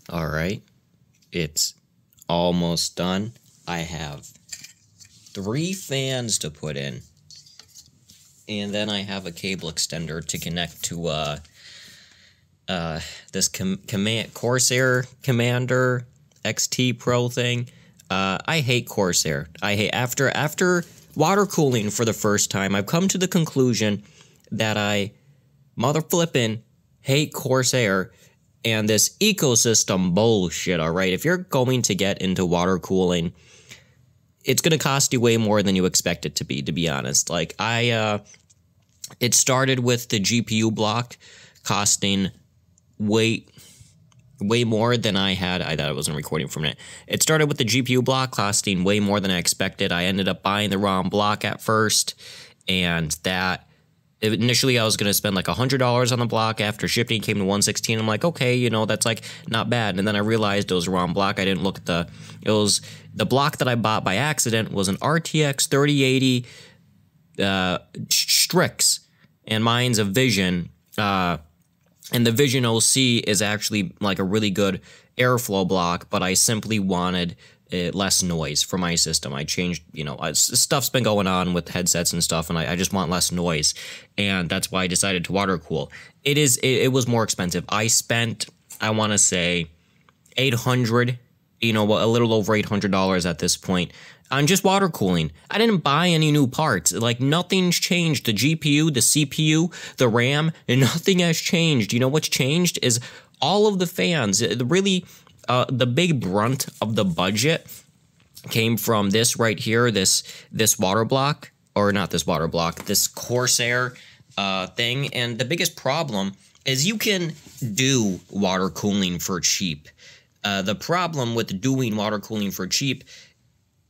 All right, it's almost done. I have 3 fans to put in, and then I have a cable extender to connect to this Corsair Commander XT Pro thing. I hate Corsair. I hate after water cooling for the first time. I've come to the conclusion that I mother flippin' hate Corsair and this ecosystem bullshit. All right, if you're going to get into water cooling, it's going to cost you way more than you expect it to be honest. Like it started with the GPU block costing way more than I had. I thought I wasn't recording for a minute. It started with the GPU block costing way more than I expected. I ended up buying the wrong block at first, and that initially I was going to spend like $100 on the block. After shipping came to $116. I'm like, okay, you know, that's like not bad. And then I realized it was the wrong block. I didn't look at the block that I bought by accident was an RTX 3080 Strix, and mine's a Vision. And the Vision OC is actually like a really good airflow block, but I simply wanted less noise for my system. I changed, you know, stuff's been going on with headsets and stuff, and I just want less noise, and that's why I decided to water cool. It was more expensive. I spent, I want to say, $800, you know, a little over $800 at this point on just water cooling. I didn't buy any new parts. Like, nothing's changed. The GPU, the CPU, the RAM, and nothing has changed. You know what's changed is all of the fans. Really, the big brunt of the budget came from this right here, this water block, or not this water block, this Corsair thing. And the biggest problem is you can do water cooling for cheap. The problem with doing water cooling for cheap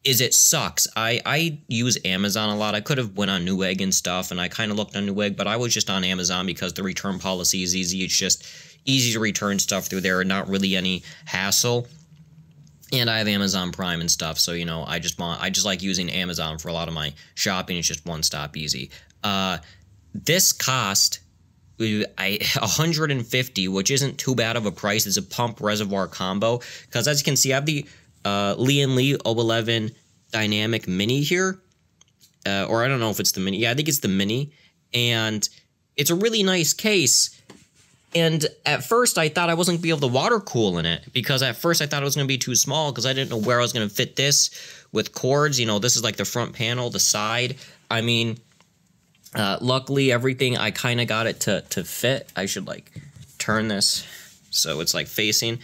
is it sucks. I use Amazon a lot. I could have went on Newegg and stuff, and I kind of looked on Newegg, but I was just on Amazon because the return policy is easy. It's just easy to return stuff through there, not really any hassle. And I have Amazon Prime and stuff, so you know, I just like using Amazon for a lot of my shopping. It's just one stop easy. This cost $150, which isn't too bad of a price. It's a pump reservoir combo, because as you can see, I have the Lian Li 011 Dynamic Mini here, or I don't know if it's the Mini. Yeah, I think it's the Mini, and it's a really nice case. And at first, I thought I wasn't going to be able to water cool in it, because at first I thought it was going to be too small, because I didn't know where I was going to fit this with cords. You know, this is like the front panel, the side. I mean, luckily, everything, I kind of got it to fit. I should, like, turn this so it's, like, facing.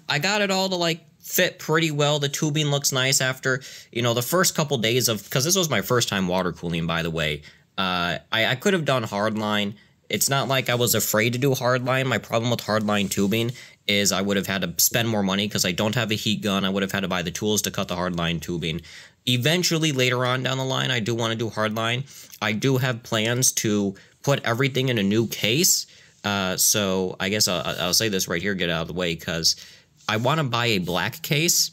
I got it all to, like, fit pretty well. The tubing looks nice after, you know, the first couple days of, because this was my first time water cooling, by the way. I could have done hardline. It's not like I was afraid to do hardline. My problem with hardline tubing is I would have had to spend more money because I don't have a heat gun. I would have had to buy the tools to cut the hardline tubing. Eventually, later on down the line, I do want to do hardline. I do have plans to put everything in a new case. So I guess I'll say this right here, get out of the way, because I want to buy a black case,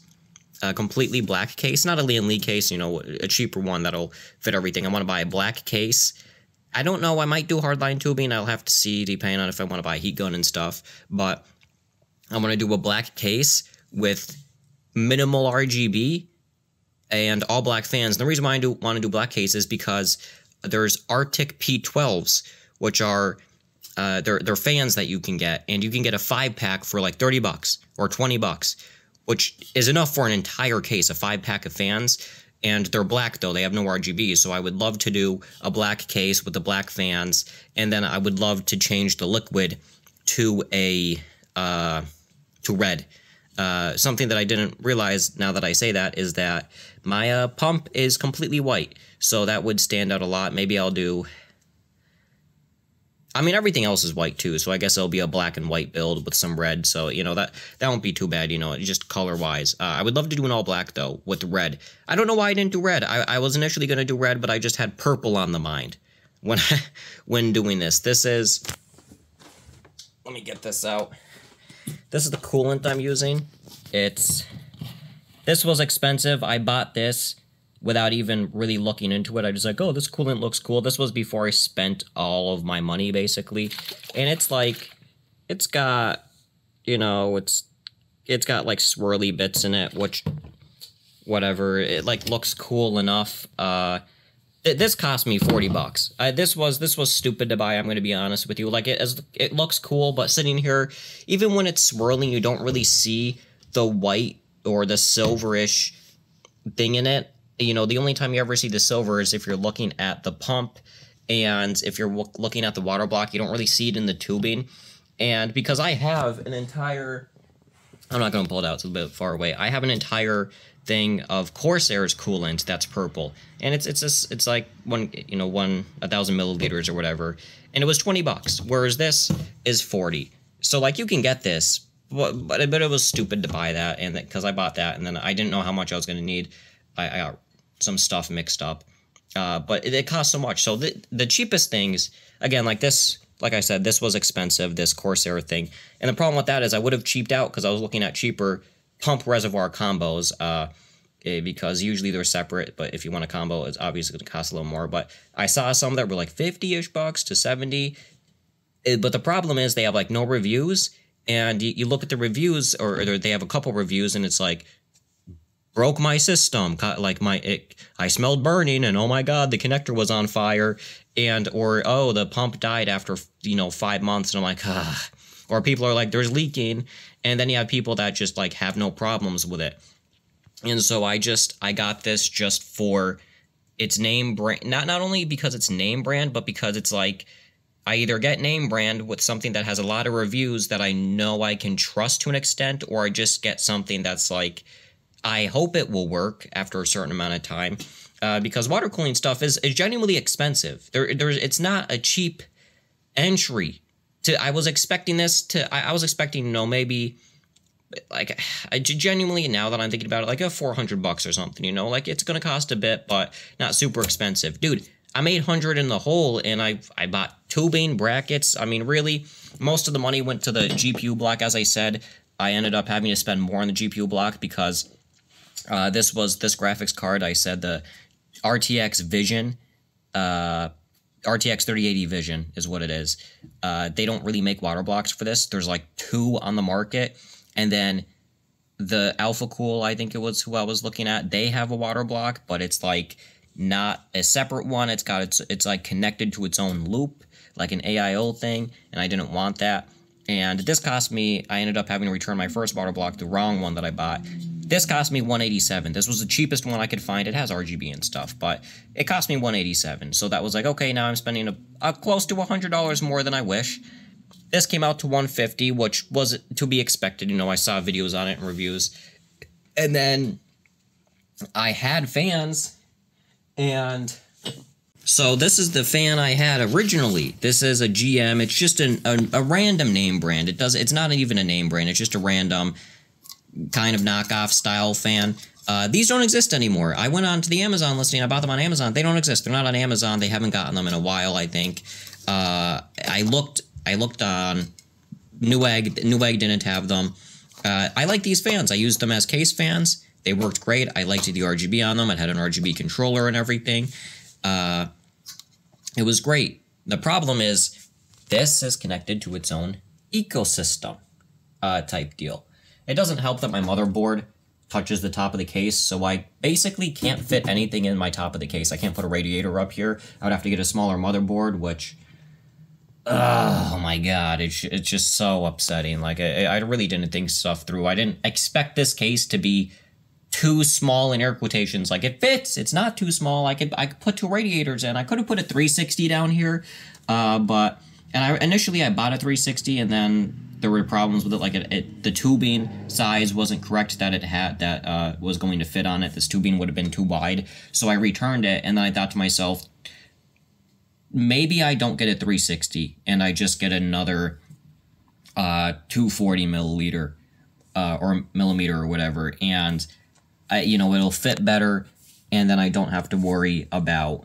a completely black case, not a Lian Li case, you know, a cheaper one that'll fit everything. I want to buy a black case. I don't know, I might do hardline tubing. I'll have to see, depending on if I want to buy a heat gun and stuff. But I'm going to do a black case with minimal RGB and all black fans. And the reason why I want to do black case is because there's Arctic P12s, which are they're fans that you can get, and you can get a 5-pack for like $30 or $20, which is enough for an entire case, a 5-pack of fans. And they're black, though. They have no RGB, so I would love to do a black case with the black fans, and then I would love to change the liquid to a to red. Something that I didn't realize, now that I say that, is that my pump is completely white, so that would stand out a lot. Maybe I'll do... I mean, everything else is white, too, so I guess it'll be a black and white build with some red, so, you know, that won't be too bad, you know, just color-wise. I would love to do an all-black, though, with red. I don't know why I didn't do red. I was initially going to do red, but I just had purple on the mind when doing this. This is... Let me get this out. This is the coolant I'm using. This was expensive. I bought this without even really looking into it. I just like, oh, this coolant looks cool. This was before I spent all of my money, basically. And it's like, it's got, you know, it's it's got like swirly bits in it, which whatever, it like looks cool enough. This cost me $40. This was stupid to buy. I'm going to be honest with you. Like it looks cool, but sitting here, even when it's swirling, you don't really see the white or the silverish thing in it. You know, the only time you ever see the silver is if you're looking at the pump, and if you're looking at the water block, you don't really see it in the tubing. And because I have an entire, I'm not going to pull it out, it's a bit far away. I have an entire thing of Corsair's coolant that's purple, and it's like 1,000 milliliters or whatever, and it was $20, whereas this is 40. So like you can get this, but it was stupid to buy that, and because I bought that, and then I didn't know how much I was going to need. I got some stuff mixed up, but it cost so much. So the cheapest things, again, like this. Like I said, this was expensive, this Corsair thing. And the problem with that is I would have cheaped out because I was looking at cheaper pump reservoir combos because usually they're separate. But if you want a combo, it's obviously going to cost a little more. But I saw some that were like 50-ish bucks to 70. But the problem is they have like no reviews. And you look at the reviews, or they have a couple reviews, and it's like, broke my system, like I smelled burning, and oh my god, the connector was on fire, or oh, the pump died after 5 months, and I'm like, ah. Or people are like, there's leaking, and then you have people that just like have no problems with it. And so I got this just for its name brand, not only because it's name brand, but because it's like I either get name brand with something that has a lot of reviews that I know I can trust to an extent, or I just get something that's like, I hope it will work after a certain amount of time, because water cooling stuff is genuinely expensive. It's not a cheap entry. I was expecting maybe like genuinely, now that I'm thinking about it, like a $400 or something. Like it's gonna cost a bit, but not super expensive, dude. I'm $800 in the hole, and I bought tubing, brackets. I mean, really, most of the money went to the GPU block. As I said, I ended up having to spend more on the GPU block because this graphics card, I said the RTX Vision, RTX 3080 Vision is what it is. They don't really make water blocks for this. There's like 2 on the market, and then the AlphaCool, I think it was who I was looking at, they have a water block, but it's like not a separate one. It's like connected to its own loop, like an AIO thing, and I didn't want that. And this cost me, I ended up having to return my first water block, the wrong one that I bought. This cost me $187. This was the cheapest one I could find. It has RGB and stuff, but it cost me $187. So that was like, okay, now I'm spending close to $100 more than I wish. This came out to $150, which was to be expected. I saw videos on it and reviews. And then I had fans, and so this is the fan I had originally. This is a GM. It's just a random name brand. It's not even a name brand. It's just a random kind of knockoff style fan. These don't exist anymore. I went on to the Amazon listing. I bought them on Amazon. They don't exist. They're not on Amazon. They haven't gotten them in a while, I think. I looked on Newegg. Newegg didn't have them. I like these fans. I used them as case fans. They worked great. I liked the RGB on them. It had an RGB controller and everything. It was great. The problem is this is connected to its own ecosystem type deal. It doesn't help that my motherboard touches the top of the case, so I basically can't fit anything in my top of the case. I can't put a radiator up here. I would have to get a smaller motherboard, which, oh my god, it's just so upsetting. Like, I really didn't think stuff through. I didn't expect this case to be too small in air quotations. Like, it fits. It's not too small. I could put 2 radiators in. I could have put a 360 down here, initially I bought a 360, and then there were problems with it. Like the tubing size wasn't correct that it had, that was going to fit on it. This tubing would have been too wide, so I returned it, and then I thought to myself, maybe I don't get a 360 and I just get another 240 milliliter or millimeter or whatever, and it'll fit better, and then I don't have to worry about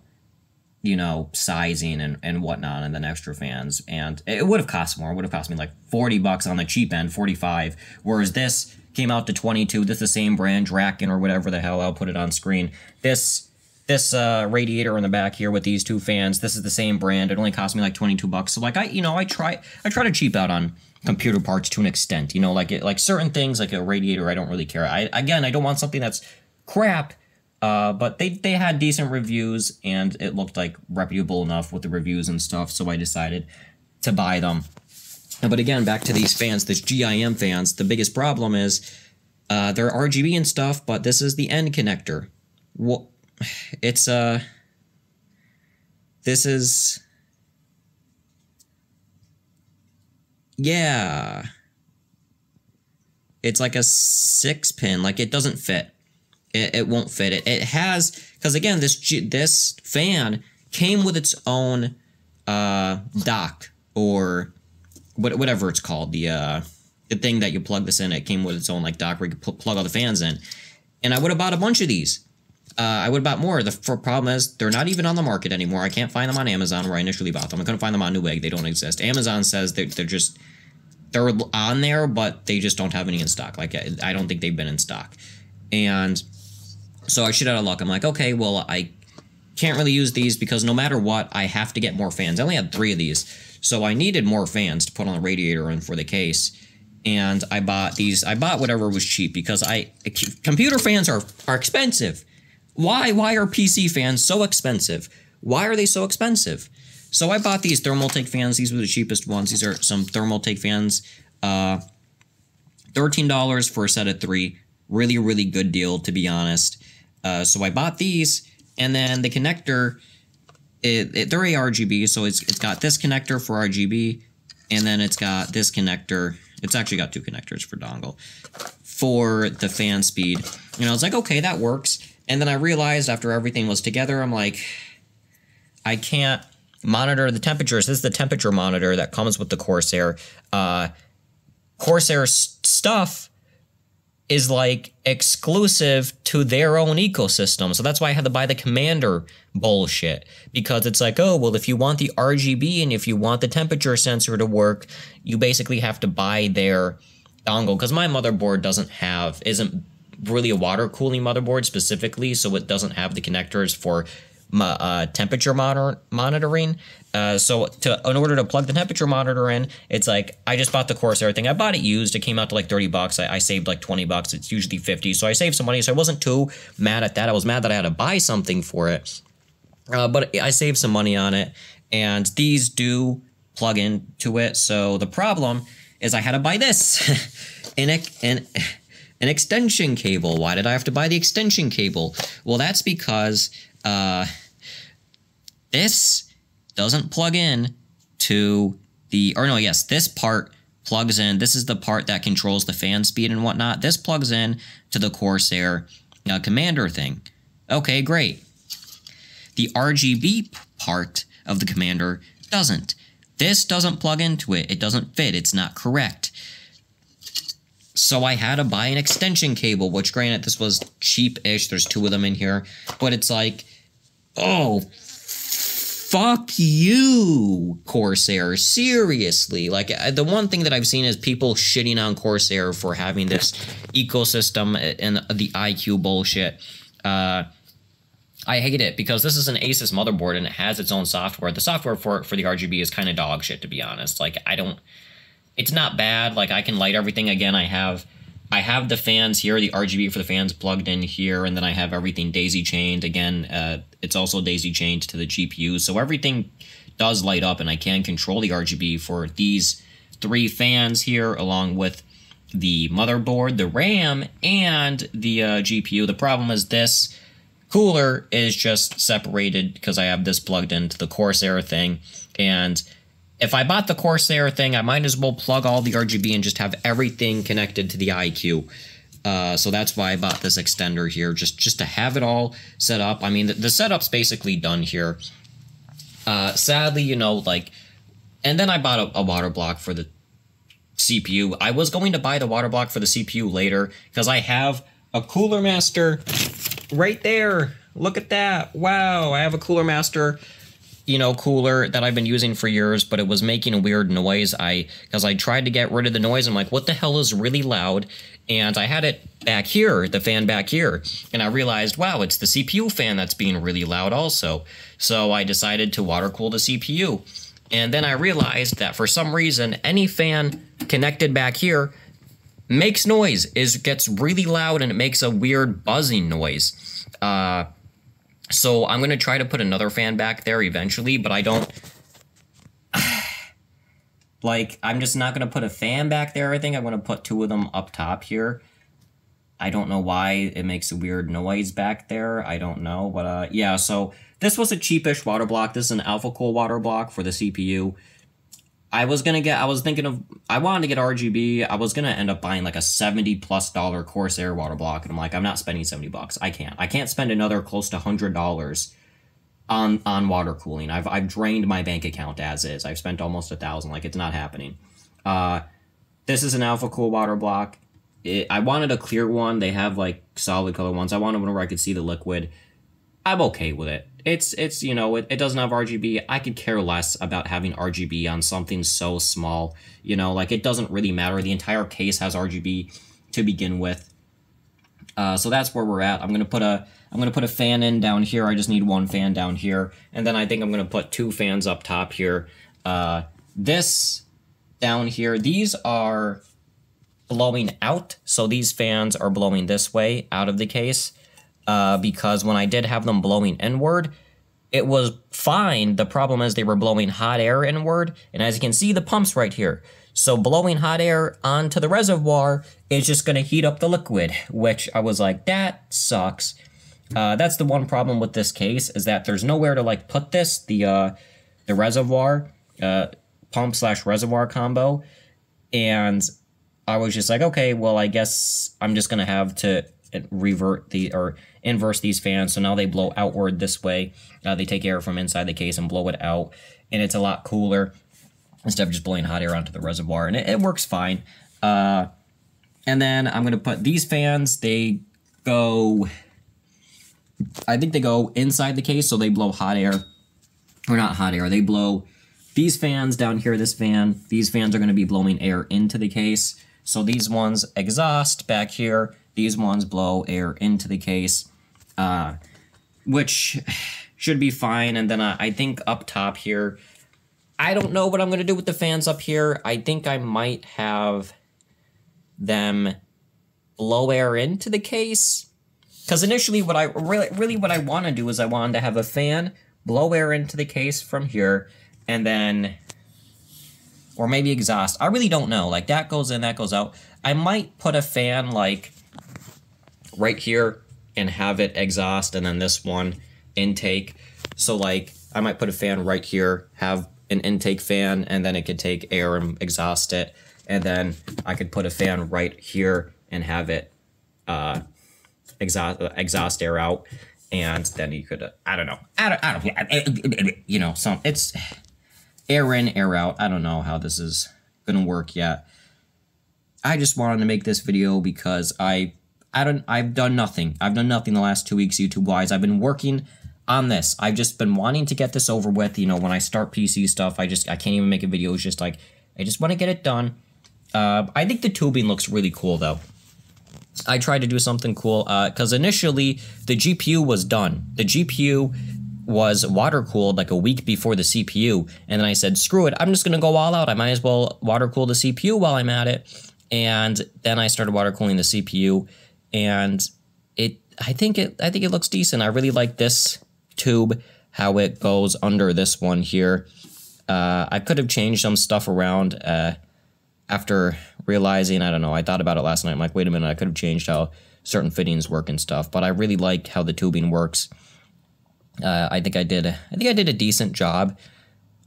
sizing and whatnot, and then extra fans. And it would have cost more. It would have cost me like $40 on the cheap end, 45, whereas this came out to 22. This is the same brand, Draken or whatever the hell. I'll put it on screen. This this radiator in the back here with these two fans. This is the same brand. It only cost me like 22 bucks. So like I try to cheap out on computer parts to an extent. You know, like certain things like a radiator, I don't really care. I don't want something that's crap. But they had decent reviews and it looked like reputable enough with the reviews and stuff. So I decided to buy them. But again, back to these fans, this GIM fans, the biggest problem is they're RGB and stuff, but this is the end connector. Well, it's this is, yeah, it's like a 6-pin, like it doesn't fit. It won't fit. It has, because again, this fan came with its own dock, or whatever it's called, the thing that you plug this in. It came with its own like dock where you could plug all the fans in. And I would have bought a bunch of these. I would have bought more. The problem is they're not even on the market anymore. I can't find them on Amazon where I initially bought them. I couldn't find them on Newegg. They don't exist. Amazon says they're on there, but they just don't have any in stock. Like I don't think they've been in stock. And so I shit out of luck. I'm like, okay, well, I can't really use these because no matter what, I have to get more fans. I only had 3 of these, so I needed more fans to put on the radiator and for the case. And I bought these. I bought whatever was cheap because computer fans are expensive. Why are PC fans so expensive? Why are they so expensive? So I bought these Thermaltake fans. These were the cheapest ones. These are some Thermaltake fans. $13 for a set of 3. Really, really good deal, to be honest. So I bought these, and then the connector, they're ARGB, so it's got this connector for RGB, and then it's got this connector. It's actually got 2 connectors for dongle for the fan speed. And I was like, okay, that works. And then I realized after everything was together, I'm like, I can't monitor the temperatures. This is the temperature monitor that comes with the Corsair. Corsair stuff is like exclusive to their own ecosystem. So that's why I had to buy the Commander bullshit, because it's like, oh, well, if you want the RGB and if you want the temperature sensor to work, you basically have to buy their dongle. Because my motherboard isn't really a water cooling motherboard specifically, so it doesn't have the connectors for temperature monitoring. So in order to plug the temperature monitor in, it's like, I just bought the Corsair thing. I bought it used. It came out to like 30 bucks. I saved like 20 bucks. It's usually 50. So I saved some money. So I wasn't too mad at that. I was mad that I had to buy something for it. But I saved some money on it. And these do plug into it. So the problem is I had to buy this. An extension cable. Why did I have to buy the extension cable? Well, that's because this doesn't plug in to this part plugs in. This is the part that controls the fan speed and whatnot. This plugs in to the Corsair Commander thing. Okay, great. The RGB part of the Commander doesn't. This doesn't plug into it. It doesn't fit. It's not correct. So I had to buy an extension cable, which granted, this was cheap-ish. There's 2 of them in here. But it's like, oh, fuck you, Corsair. Seriously. Like, the one thing that I've seen is people shitting on Corsair for having this ecosystem and the IQ bullshit. I hate it because this is an Asus motherboard and it has its own software. The software for the RGB is kind of dog shit, to be honest. Like, it's not bad. Like, I can light everything. Again, I have the fans here, the RGB for the fans plugged in here, and then I have everything daisy chained. Again, it's also daisy chained to the GPU, so everything does light up, and I can control the RGB for these 3 fans here, along with the motherboard, the RAM, and the GPU. The problem is this cooler is just separated because I have this plugged into the Corsair thing, and if I bought the Corsair thing, I might as well plug all the RGB and just have everything connected to the IQ. So that's why I bought this extender here, just to have it all set up. I mean, the setup's basically done here. Sadly, you know, like, and then I bought a water block for the CPU. I was going to buy the water block for the CPU later because I have a Cooler Master right there. Look at that. Wow, I have a Cooler Master. cooler that I've been using for years, but it was making a weird noise. Because I tried to get rid of the noise. I'm like, what the hell is really loud? And I had it back here, the fan back here. And I realized, wow, it's the CPU fan that's being really loud also. So I decided to water cool the CPU. And then I realized that for some reason, any fan connected back here makes noise, gets really loud, and it makes a weird buzzing noise. So I'm going to try to put another fan back there eventually, but I don't... I'm just not going to put a fan back there. I think I'm going to put 2 of them up top here. I don't know why it makes a weird noise back there. I don't know, but yeah, so this was a cheapish water block. This is an AlphaCool water block for the CPU. I wanted to get RGB. I was going to end up buying like a $70+ Corsair water block. And I'm like, I'm not spending $70. I can't spend another close to $100 on water cooling. I've drained my bank account as is. I've spent almost $1,000. Like, it's not happening. This is an AlphaCool water block. I wanted a clear one. They have like solid color ones. I wanted one where I could see the liquid. I'm okay with it. It's it doesn't have RGB. I could care less about having RGB on something so small. It doesn't really matter. The entire case has RGB to begin with. So that's where we're at. I'm gonna put a fan in down here. I just need 1 fan down here, and then I think I'm gonna put 2 fans up top here. This down here. These are blowing out, so these fans are blowing this way out of the case. Because when I did have them blowing inward, it was fine. The problem is they were blowing hot air inward, and as you can see, the pump's right here. So blowing hot air onto the reservoir is just going to heat up the liquid, which I was like, that sucks. That's the one problem with this case, is that there's nowhere to put this, the reservoir, pump/reservoir combo, and I was just like, okay, well, I guess I'm just going to have to inverse these fans, so now they blow outward this way. They take air from inside the case and blow it out, and it's a lot cooler instead of just blowing hot air onto the reservoir, and it works fine. And then I'm going to put these fans, I think they go inside the case, so they blow hot air, or not hot air, they blow these fans down here, these fans are going to be blowing air into the case, so these ones exhaust back here. These ones blow air into the case, which should be fine. And then I think up top here, I don't know what I'm going to do with the fans up here. I think I might have them blow air into the case. Because initially what I want to do is I wanted to have a fan blow air into the case from here, and then, or maybe exhaust. I really don't know. That goes in, that goes out. I might put a fan right here and have it exhaust, and then this one intake. So I might put a fan right here, have an intake fan, and then it could take air and exhaust it, and then I could put a fan right here and have it exhaust air out, and then you could I don't know, it's air in, air out. I don't know how this is gonna work yet. I just wanted to make this video because I've done nothing. I've done nothing the last 2 weeks YouTube-wise. I've been working on this. I've just been wanting to get this over with. When I start PC stuff, I can't even make a video. It's just I just want to get it done. I think the tubing looks really cool, though. I tried to do something cool, because initially, the GPU was done. The GPU was water-cooled a week before the CPU, and then I said, screw it, I'm just going to go all out. I might as well water-cool the CPU while I'm at it. And then I started water-cooling the CPU, and I think it looks decent. I really like this tube, how it goes under this one here. I could have changed some stuff around after realizing, I don't know, I thought about it last night. I'm like, wait a minute, I could have changed how certain fittings work and stuff, but I really like how the tubing works. I think I did a decent job.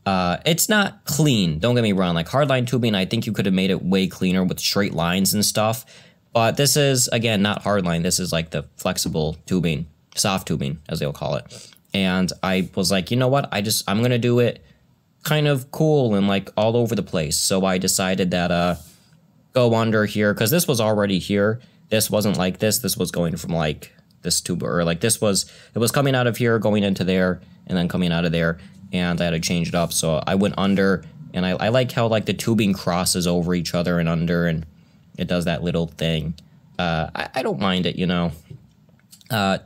It's not clean, don't get me wrong. Hardline tubing, I think you could have made it way cleaner with straight lines and stuff. But this is, again, not hardline. This is the flexible tubing, soft tubing, as they'll call it. And I was like, you know what? I'm going to do it kind of cool and all over the place. So I decided that go under here, because this was already here. This wasn't like this. This was going from this tube, or it was coming out of here, going into there, and then coming out of there. and I had to change it up. So I went under, and I like how like the tubing crosses over each other and under, and it does that little thing. I don't mind it, you know. I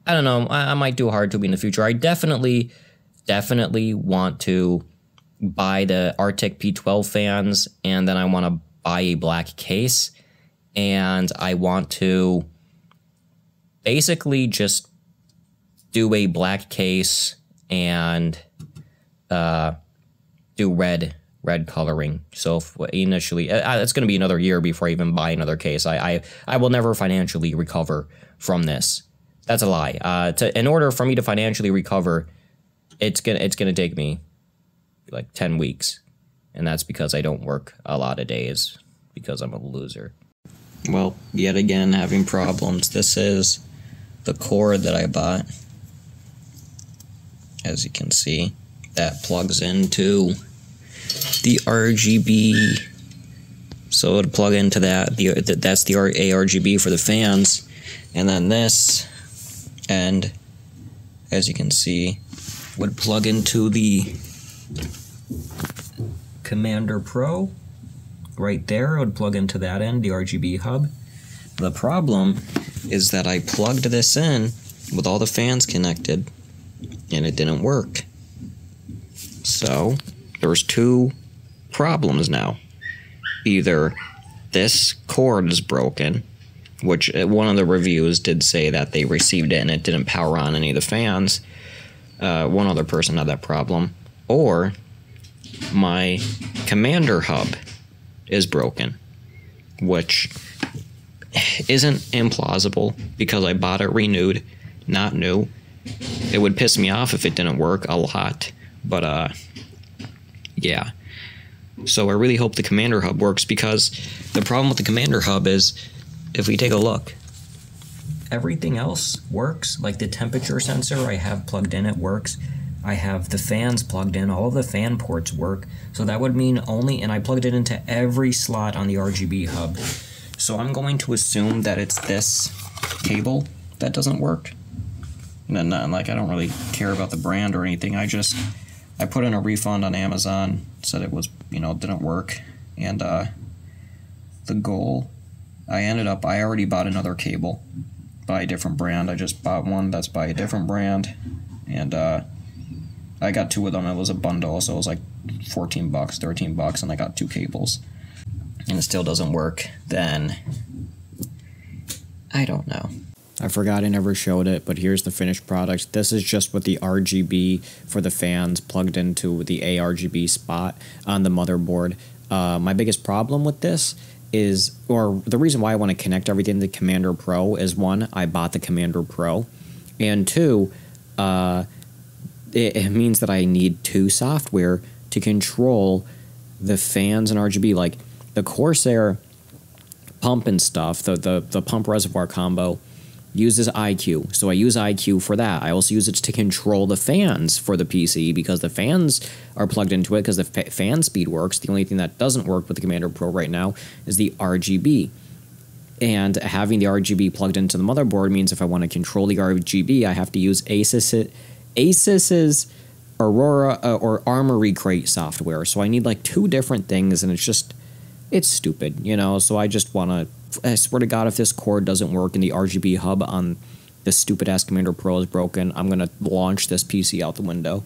don't know. I might do hard tubing in the future. I definitely want to buy the Arctic P12 fans, and then I want to buy a black case, and I want to basically just do a black case and do red coloring. So initially, it's going to be another year before I even buy another case. I will never financially recover from this. That's a lie. In order for me to financially recover, it's gonna take me like 10 weeks, and that's because I don't work a lot of days because I'm a loser. Well, yet again having problems. This is the cord that I bought. As you can see, that plugs into the RGB. So it would plug into that. That's the ARGB for the fans, and then this, and as you can see, would plug into the Commander Pro. Right there, it would plug into that end, the RGB hub. The problem is that I plugged this in with all the fans connected, and it didn't work. So there's two problems now. Either this cord is broken, which one of the reviews did say that they received it and it didn't power on any of the fans. One other person had that problem. Or my Commander hub is broken, which isn't implausible because I bought it renewed, not new. It would piss me off if it didn't work a lot, but yeah. So I really hope the Commander hub works, because the problem with the Commander hub is, if we take a look, everything else works. Like the temperature sensor I have plugged in, it works. I have the fans plugged in, all of the fan ports work. So that would mean only, and I plugged it into every slot on the RGB hub. So I'm going to assume that it's this cable that doesn't work. And like, I don't really care about the brand or anything. I put in a refund on Amazon, said it was, didn't work. And the goal, I already bought another cable by a different brand. I just bought one that's by a different brand. And I got two of them. It was a bundle, so it was like $14, $13, and I got two cables. And it still doesn't work. Then I don't know. I forgot I never showed it, but here's the finished product. This is just with the RGB for the fans plugged into the ARGB spot on the motherboard. My biggest problem with this is, or the reason why I want to connect everything to Commander Pro is, one, I bought the Commander Pro, and two, it means that I need two software to control the fans and RGB. Like the Corsair pump and stuff, the pump reservoir combo uses iCUE. So I use iCUE for that. I also use it to control the fans for the PC, because the fans are plugged into it because the fan speed works. The only thing that doesn't work with the Commander Pro right now is the RGB. And having the RGB plugged into the motherboard means if I want to control the RGB, I have to use Asus's Aurora or Armory Crate software. So I need like two different things, and it's stupid, So I just want to, I swear to God, if this cord doesn't work and the RGB hub on this stupid ass Commander Pro is broken, I'm going to launch this PC out the window.